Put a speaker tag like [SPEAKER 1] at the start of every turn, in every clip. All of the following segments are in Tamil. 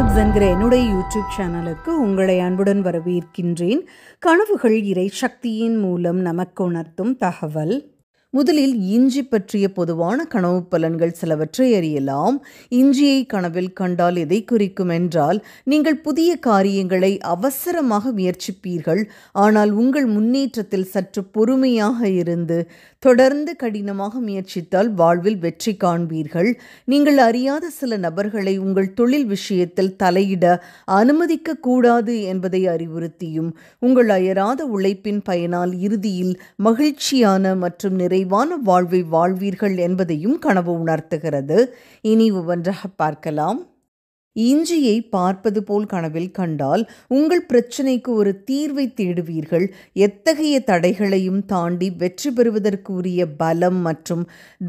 [SPEAKER 1] கிளிப்ஸ் என்கிற என்னுடைய யூடியூப் சேனலுக்கு உங்களை அன்புடன் வரவேற்கின்றேன். கனவுகள் இறை சக்தியின் மூலம் நமக்கு உணர்த்தும் தகவல். முதலில் இஞ்சி பற்றிய பொதுவான கனவு பலன்கள் சிலவற்றை அறியலாம். இஞ்சியை கனவில் கண்டால் எதை குறிக்கும் என்றால், நீங்கள் புதிய காரியங்களை அவசரமாக முயற்சிப்பீர்கள். ஆனால் உங்கள் முன்னேற்றத்தில் சற்று பொறுமையாக இருந்து தொடர்ந்து கடினமாக முயற்சித்தால் வாழ்வில் வெற்றி காண்பீர்கள். நீங்கள் அறியாத சில நபர்களை உங்கள் தொழில் விஷயத்தில் தலையிட அனுமதிக்க கூடாது என்பதை அறிவுறுத்தியும், உங்கள் அயராத உழைப்பின் பயனால் இறுதியில் மகிழ்ச்சியான மற்றும் நிறைவான வாழ்வை வாழ்வீர்கள் என்பதையும் கனவு உணர்த்துகிறது. இனி ஒவ்வொன்றாக பார்க்கலாம். இஞ்சியை பார்ப்பது போல் கனவில் கண்டால் உங்கள் பிரச்சனைக்கு ஒரு தீர்வை தேடுவீர்கள். எத்தகைய தடைகளையும் தாண்டி வெற்றி பெறுவதற்கு உரிய பலம் மற்றும்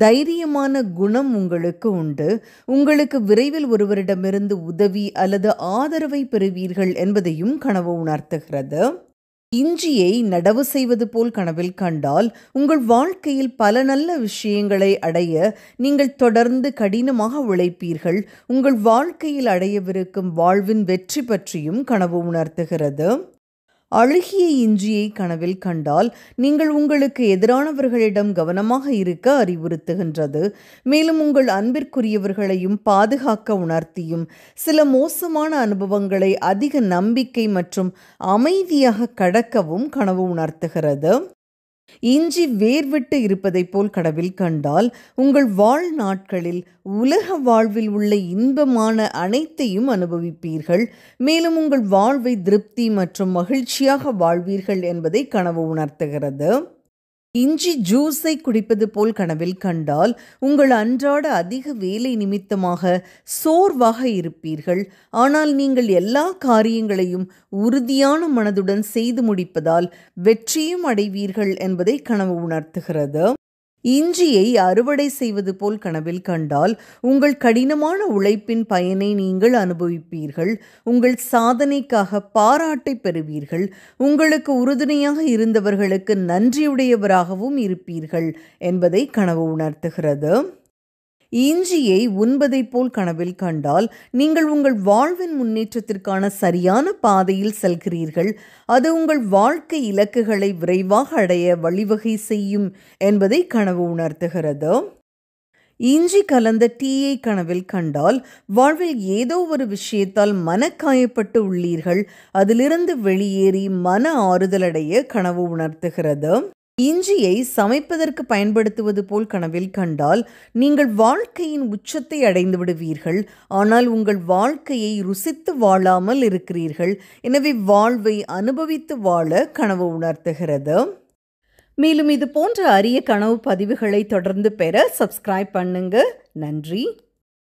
[SPEAKER 1] தைரியமான குணம் உங்களுக்கு உண்டு. உங்களுக்கு விரைவில் ஒருவரிடமிருந்து உதவி அல்லது ஆதரவை பெறுவீர்கள் என்பதையும் கனவு உணர்த்துகிறது. இஞ்சியை நடவு செய்வது போல் கனவில் கண்டால் உங்கள் வாழ்க்கையில் பல நல்ல விஷயங்களை அடைய நீங்கள் தொடர்ந்து கடினமாக உழைப்பீர்கள். உங்கள் வாழ்க்கையில் அடையவிருக்கும் வாழ்வின் வெற்றி பற்றியும் கனவு உணர்த்துகிறது. அழுகிய இஞ்சியை கனவில் கண்டால் நீங்கள் உங்களுக்கு எதிரானவர்களிடம் கவனமாக இருக்க அறிவுறுத்துகின்றது. மேலும் உங்கள் அன்பிற்குரியவர்களையும் பாதுகாக்க உணர்த்தியும், சில மோசமான அனுபவங்களை அதிக நம்பிக்கை மற்றும் அமைதியாக கடக்கவும் கனவு உணர்த்துகிறது. இஞ்சி வேர்விட்டு இருப்பதை போல் கனவில் கண்டால் உங்கள் வாழ்நாட்களில் உலக வாழ்வில் உள்ள இன்பமான அனைத்தையும் அனுபவிப்பீர்கள். மேலும் உங்கள் வாழ்வை திருப்தி மற்றும் மகிழ்ச்சியாக வாழ்வீர்கள் என்பதை கனவு உணர்த்துகிறது. இஞ்சி ஜூஸை குடிப்பது போல் கனவில் கண்டால் உங்கள் அன்றாட அதிக வேலை நிமித்தமாக சோர்வாக இருப்பீர்கள். ஆனால் நீங்கள் எல்லா காரியங்களையும் உறுதியான மனதுடன் செய்து முடிப்பதால் வெற்றியும் அடைவீர்கள் என்பதை கனவு உணர்த்துகிறது. இஞ்சியை அறுவடை செய்வது போல் கனவில் கண்டால் உங்கள் கடினமான உழைப்பின் பயனை நீங்கள் அனுபவிப்பீர்கள். உங்கள் சாதனைக்காக பாராட்டை பெறுவீர்கள். உங்களுக்கு உறுதுணையாக இருந்தவர்களுக்கு நன்றியுடையவராகவும் இருப்பீர்கள் என்பதை கனவு உணர்த்துகிறது. இஞ்சியை உண்பதை போல் கனவில் கண்டால் நீங்கள் உங்கள் வாழ்வின் முன்னேற்றத்திற்கான சரியான பாதையில் செல்கிறீர்கள். அது உங்கள் வாழ்க்கை இலக்குகளை விரைவாக அடைய வழிவகை செய்யும் என்பதை கனவு உணர்த்துகிறது. இஞ்சி கலந்த டீயை கனவில் கண்டால் வாழ்வில் ஏதோ ஒரு விஷயத்தால் மனக்காயப்பட்டு உள்ளீர்கள். அதிலிருந்து வெளியேறி மன ஆறுதலடைய கனவு உணர்த்துகிறது. இஞ்சியை சமைப்பதற்கு பயன்படுத்துவது போல் கனவில் கண்டால் நீங்கள் வாழ்க்கையின் உச்சத்தை அடைந்து விடுவீர்கள். ஆனால் உங்கள் வாழ்க்கையை ருசித்து வாழாமல் இருக்கிறீர்கள். எனவே வாழ்வை அனுபவித்து வாழ கனவு உணர்த்துகிறது. மேலும் இது போன்ற அரிய கனவு பதிவுகளை தொடர்ந்து பெற சப்ஸ்கிரைப் பண்ணுங்க. நன்றி.